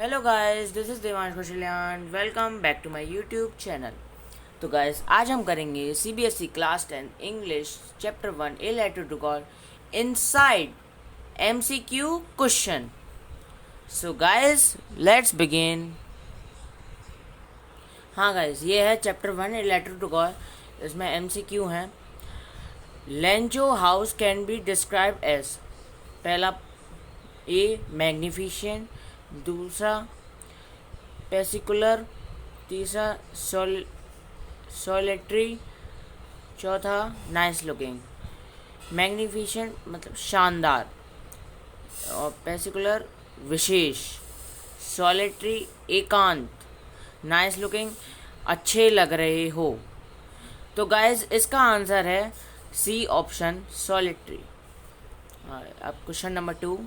Hello guys, this is Devansh Kaushalyan. Welcome back to my YouTube channel. तो guys, आज हम करेंगे CBSE class 10 English chapter 1 a letter to God inside MCQ question. So guys, let's begin. हाँ guys, ये है chapter 1 a letter to God. इसमें MCQ हैं। Lencho's house can be described as, पहला ए मैग्निफिसेंट, दूसरा पेसिकुलर, तीसरा सॉलिटरी, चौथा nice looking. Magnificent मतलब शानदार, और पेसिकुलर विशेष, सॉलिटरी एकांत, नाइस लुकिंग अच्छे लग रहे हो। तो गाइज, इसका आंसर है सी ऑप्शन, सॉलिटरी। अब question number 2,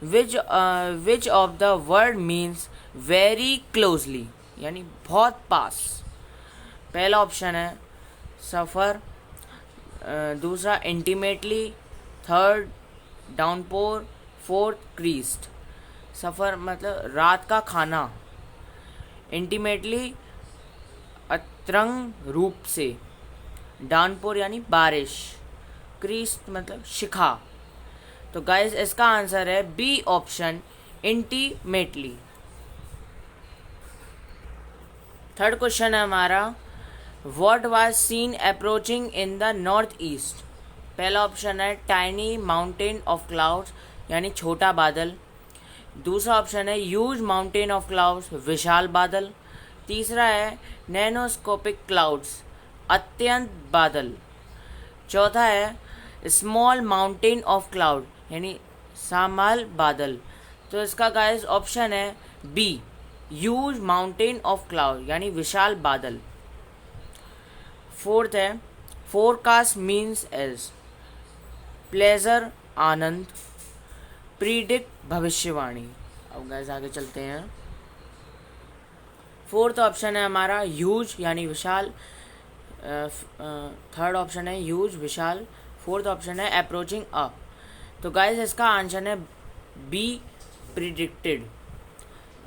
which of the word means very closely, यानी बहुत पास। पहला ऑप्शन है सफ़र, दूसरा intimately, third downpour, fourth crest. Supper मतलब रात का खाना, इंटीमेटली अतरंग रूप से, डाउनपोर यानी बारिश, क्रीस्ट मतलब शिखा। तो गाइस, इसका आंसर है B option, intimately. Third question है हमारा, what was seen approaching in the north east. पहला ऑप्शन है टाइनी माउंटेन ऑफ क्लाउड्स, यानी छोटा बादल। दूसरा ऑप्शन है ह्यूज माउंटेन ऑफ क्लाउड्स, विशाल बादल। तीसरा है नैनोस्कोपिक क्लाउड्स, अत्यंत बादल। चौथा है स्मॉल माउंटेन ऑफ क्लाउड, यानी सामाल बादल। तो इसका गाइस ऑप्शन है B, huge mountain of cloud, यानी विशाल बादल। फोर्थ है फोरकास्ट मीन्स एज, प्लेजर आनंद, प्रीडिक्ट भविष्यवाणी। अब गाइस आगे चलते हैं। फोर्थ ऑप्शन है हमारा ह्यूज यानी विशाल, थर्ड ऑप्शन है ह्यूज विशाल, फोर्थ ऑप्शन है अप्रोचिंग अप। तो गाइस, इसका आंसर है बी, प्रिडिक्टेड।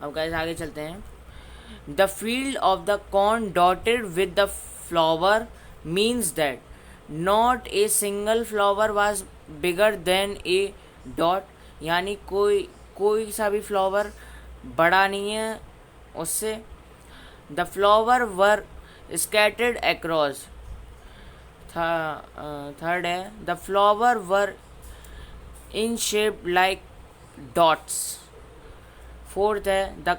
अब गाइस आगे चलते हैं। The field of the corn dotted with the flower means that not a single flower was bigger than a dot, यानी कोई सा भी फ्लावर बड़ा नहीं है उससे। The flower were scattered across, third है the flower were in shape like dots. Fourth है the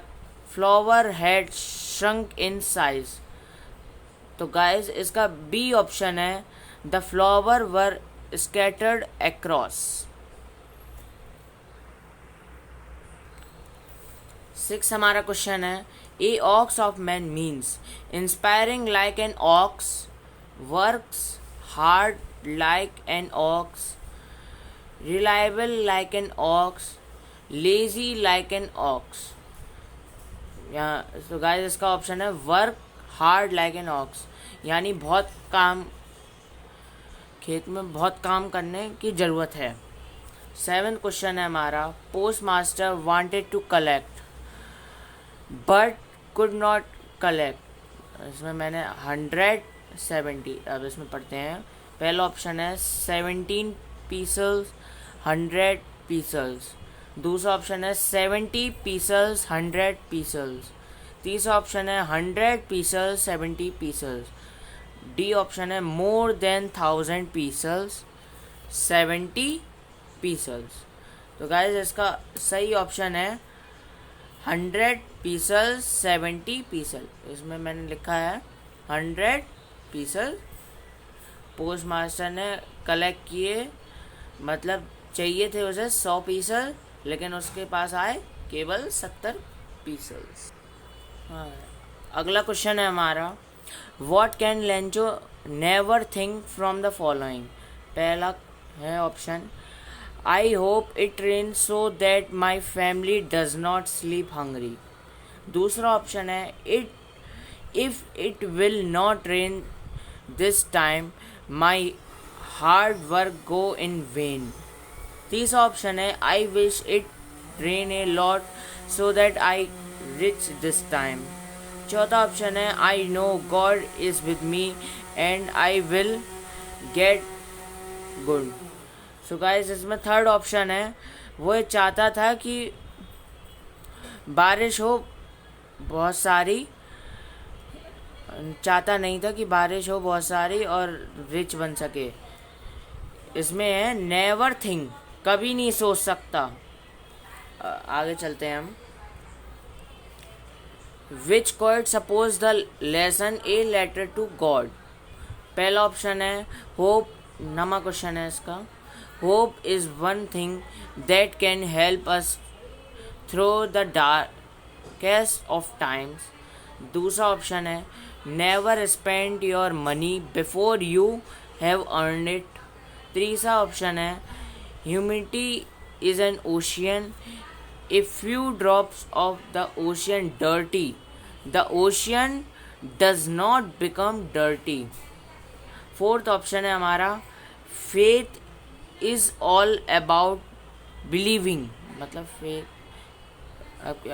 flower had shrunk in size. तो गाइस, इसका बी ऑप्शन है the flower were scattered across। Six हमारा क्वेश्चन है, a ox of man means inspiring like an ox, works hard like an ox, reliable like an ox, lazy like an ox. यहाँ तो guys, इसका option है work hard like an ox, यानी बहुत काम, खेत में बहुत काम करने की ज़रूरत है। सेवेंथ क्वेश्चन है हमारा, post master wanted to collect but could not collect. इसमें मैंने 170, अब इसमें पढ़ते हैं। पहला ऑप्शन है 17 पीसल्स 100 पीसल्स, दूसरा ऑप्शन है 70 पीसल्स 100 पीसल्स, तीसरा ऑप्शन है 100 पीसल्स 70 पीसल्स, डी ऑप्शन है मोर देन 1000 पीसल्स 70 पीसल्स। तो गाइस, इसका सही ऑप्शन है 100 पीसल 70 पीसल। इसमें मैंने लिखा है 100 पीसल पोस्ट मास्टर ने कलेक्ट किए, मतलब चाहिए थे उसे 100 पीसल, लेकिन उसके पास आए केवल 70 पीसल्स। हाँ, अगला क्वेश्चन है हमारा, what can Lencho never think from the following. पहला है option, I hope it rains so that my family does not sleep hungry. दूसरा ऑप्शन है if it will not rain this time my hard work go in vain. तीसरा option है I wish it rain a lot so that I rich this time. चौथा option है I know God is with me and I will get good. So guys इसमें third option है, वो चाहता था कि बारिश हो बहुत सारी, चाहता नहीं था कि बारिश हो बहुत सारी और रिच बन सके। इसमें है नेवर थिंक, कभी नहीं सोच सकता। आगे चलते हैं हम। Which code suppose the lesson a letter to God. पहला ऑप्शन है होप, नमा क्वेश्चन है इसका। Hope is one thing that can help us through the darkest of times. दूसरा ऑप्शन है never spend your money before you have earn it. तीसरा option है humidity is an ocean, if few drops of the ocean dirty, the ocean does not become dirty. Fourth option है हमारा faith is all about believing, मतलब faith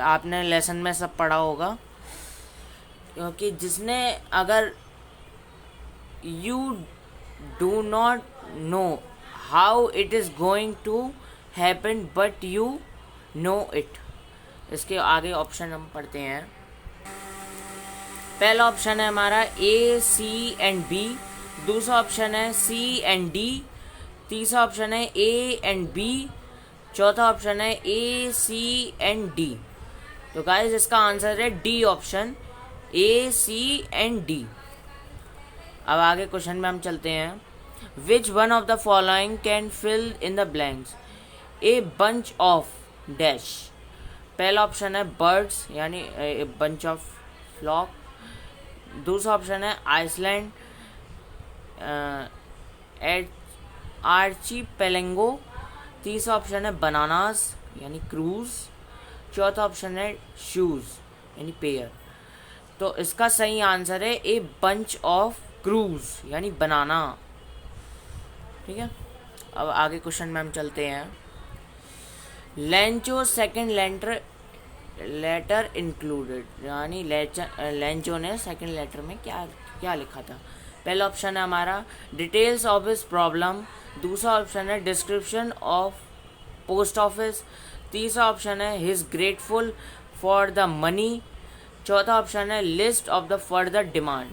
आपने lesson में सब पढ़ा होगा, क्योंकि जिसने अगर you do not know how it is going to happen but you know it. इसके आगे ऑप्शन हम पढ़ते हैं। पहला ऑप्शन है हमारा ए सी एंड बी। दूसरा ऑप्शन है सी एंड डी। तीसरा ऑप्शन है ए एंड बी। चौथा ऑप्शन है ए सी एंड डी। तो गाइस इसका आंसर है D option, A C and D. अब आगे क्वेश्चन में हम चलते हैं। Which one of the following can fill in the blanks. A bunch of dash. पहला ऑप्शन है बर्ड्स यानी बंच ऑफ फ्लॉक। दूसरा ऑप्शन है आइसलैंड एट आर्चीपेलेंगो। तीसरा ऑप्शन है बनानास यानी क्रूज। चौथा ऑप्शन है शूज यानी पेयर। तो इसका सही आंसर है ए बंच ऑफ क्रूज यानी बनाना। ठीक है, अब आगे क्वेश्चन में हम चलते हैं। लेंचो सेकेंड लेटर इंक्लूडेड, यानी लेंचो ने सेकेंड लेटर में क्या क्या लिखा था। पहला ऑप्शन है हमारा डिटेल्स ऑफ हिज प्रॉब्लम। दूसरा ऑप्शन है डिस्क्रिप्शन ऑफ पोस्ट ऑफिस। तीसरा ऑप्शन है his grateful for the money. चौथा ऑप्शन है list of the further demand.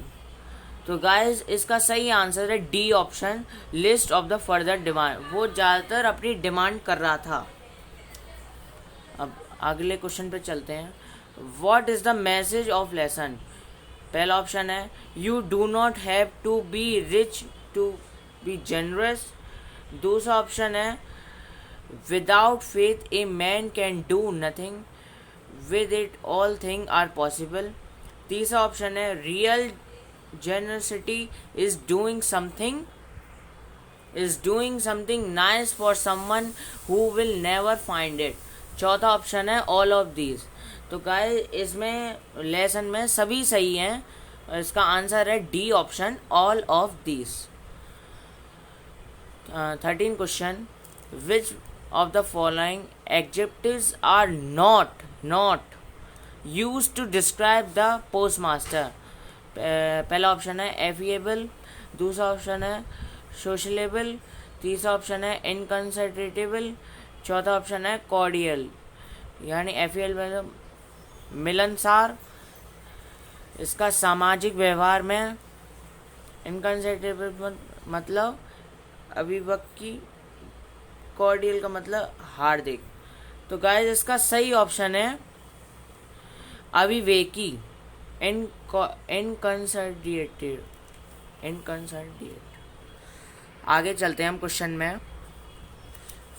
तो गाइस इसका सही आंसर है D option, list of the further demand. वो ज़्यादातर अपनी डिमांड कर रहा था। अब अगले क्वेश्चन पे चलते हैं। What is the message of lesson. पहला ऑप्शन है you do not have to be rich to be generous. दूसरा ऑप्शन है without faith a man can do nothing, with it all thing are possible. तीसरा option है real generosity is doing something nice for someone who will never find it. चौथा option है all of these. तो guys इसमें lesson में सभी सही हैं। इसका आंसर है D option, all of these. 13 question. Which of the following adjectives are not used to describe the post master. पहला ऑप्शन है एफिएबल। दूसरा ऑप्शन है सोशलेबल। तीसरा ऑप्शन है इनकंसिडरेटेबल। चौथा ऑप्शन है कॉर्डियल यानी एफिएबल मिलनसार। इसका सामाजिक व्यवहार में। इनकंसिडरेटेबल मतलब अभिव्यक्ति, कॉर्डियल का मतलब हार्दिक। तो गाइस इसका सही ऑप्शन है अविवेकी, इनकंसिडरेटेड। आगे चलते हैं हम क्वेश्चन में।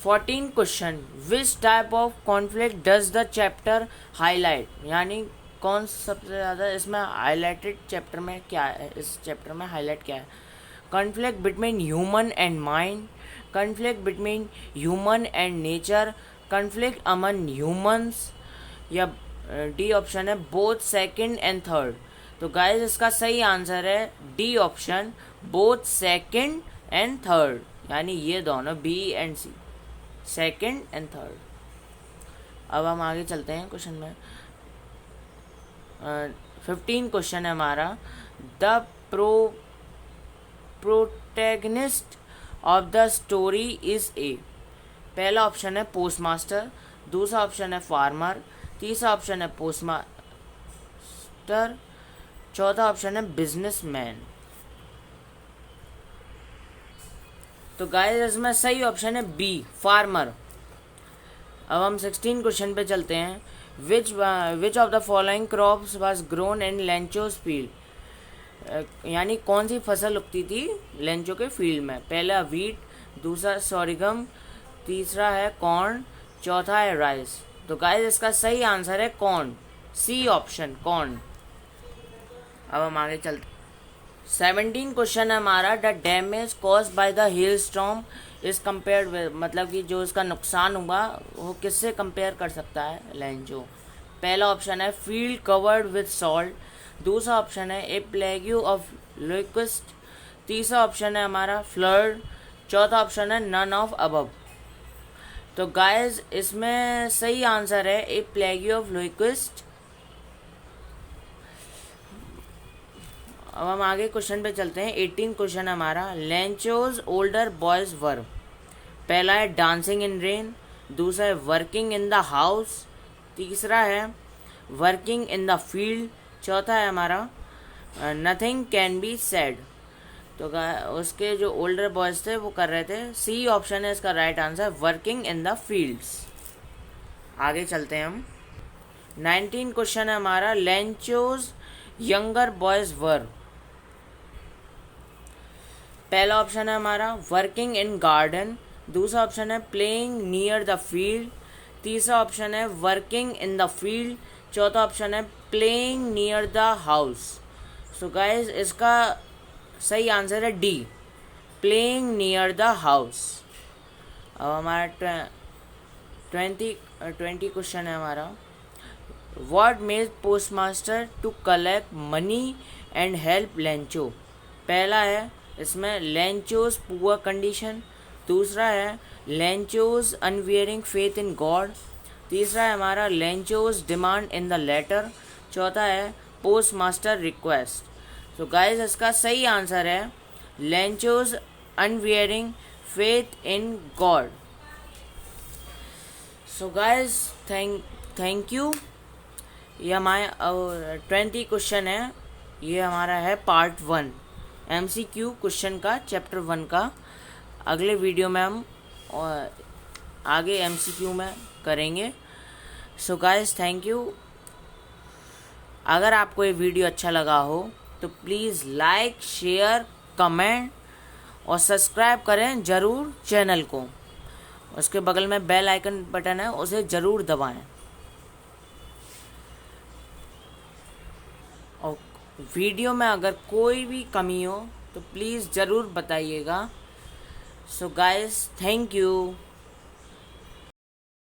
14 question. Which type of conflict does the chapter highlight, यानी कौन सबसे ज़्यादा इसमें हाईलाइटेड चैप्टर में क्या है, इस चैप्टर में हाईलाइट क्या है। Conflict between human and mind, conflict between human and nature, conflict among humans, या डी ऑप्शन है बोथ सेकंड एंड थर्ड। तो गाइस इसका सही आंसर है D option, both second and third, यानी ये दोनों B and C, second and third. अब हम आगे चलते हैं क्वेश्चन में। 15 क्वेश्चन है हमारा। The protagonist of the story is a. पहला ऑप्शन है पोस्ट मास्टर, दूसरा ऑप्शन है फार्मर, तीसरा ऑप्शन है पोस्ट मास्टर, चौथा ऑप्शन है बिजनेसमैन। तो गाइस इसमें सही ऑप्शन है बी, फार्मर। अब हम 16 क्वेश्चन पे चलते हैं। विच of the following crops was grown in Lencho's field. यानी कौन सी फसल उगती थी लेंचो के फील्ड में। पहला वीट, दूसरा सॉरिगम, तीसरा है कॉर्न, चौथा है राइस। तो गाइस इसका सही आंसर है कॉर्न, सी ऑप्शन कॉर्न। अब हम आगे चलते। 17 क्वेश्चन है हमारा। The damage cause by the hell storm is compared with, मतलब कि जो इसका नुकसान हुआ वो किससे कंपेयर कर सकता है लेंचो। पहला ऑप्शन है फील्ड कवर्ड विद सॉल्ट, दूसरा ऑप्शन है ए प्लेग्यू ऑफ लोक्स्ट, तीसरा ऑप्शन है हमारा फ्लड, चौथा ऑप्शन है नन ऑफ अबव। तो गाइस इसमें सही आंसर है ए प्लेग्यू ऑफ लोक्स्ट। अब हम आगे क्वेश्चन पे चलते हैं। 18 क्वेश्चन है हमारा। Lencho's older boys verb. पहला है डांसिंग इन रेन, दूसरा है वर्किंग इन द हाउस, तीसरा है वर्किंग इन द फील्ड, चौथा है हमारा नथिंग कैन बी सेड। तो उसके जो ओल्डर बॉयज थे वो कर रहे थे, सी ऑप्शन है इसका right answer, working in the fields. आगे चलते हैं हम। 19 क्वेश्चन है हमारा। Lencho's younger boys verb. पहला ऑप्शन है हमारा वर्किंग इन गार्डन, दूसरा ऑप्शन है प्लेइंग नियर द फील्ड, तीसरा ऑप्शन है वर्किंग इन द फील्ड, चौथा ऑप्शन है playing near the house. So guys इसका सही आंसर है D, playing near the house. अब हमारा 20 क्वेश्चन है हमारा। What made post master to collect money and help Lencho. पहला है इसमें लेंचोज पुअर कंडीशन, दूसरा है Lencho's unwavering faith in God, तीसरा है हमारा Lencho's demand in the letter, चौथा है पोस्ट मास्टर रिक्वेस्ट। तो गाइस इसका सही आंसर है Lencho's unwavering faith in God. So guys thank you. ये हमारे 20 क्वेश्चन है, ये हमारा है पार्ट 1 MCQ क्वेश्चन का, चैप्टर 1 का। अगले वीडियो में हम आगे MCQ में करेंगे। सो गाइस थैंक यू। अगर आपको ये वीडियो अच्छा लगा हो तो प्लीज़ लाइक, शेयर, कमेंट और सब्सक्राइब करें ज़रूर चैनल को। उसके बगल में बेल आइकन बटन है, उसे ज़रूर दबाएं। और वीडियो में अगर कोई भी कमी हो तो प्लीज़ ज़रूर बताइएगा। सो गाइस थैंक यू।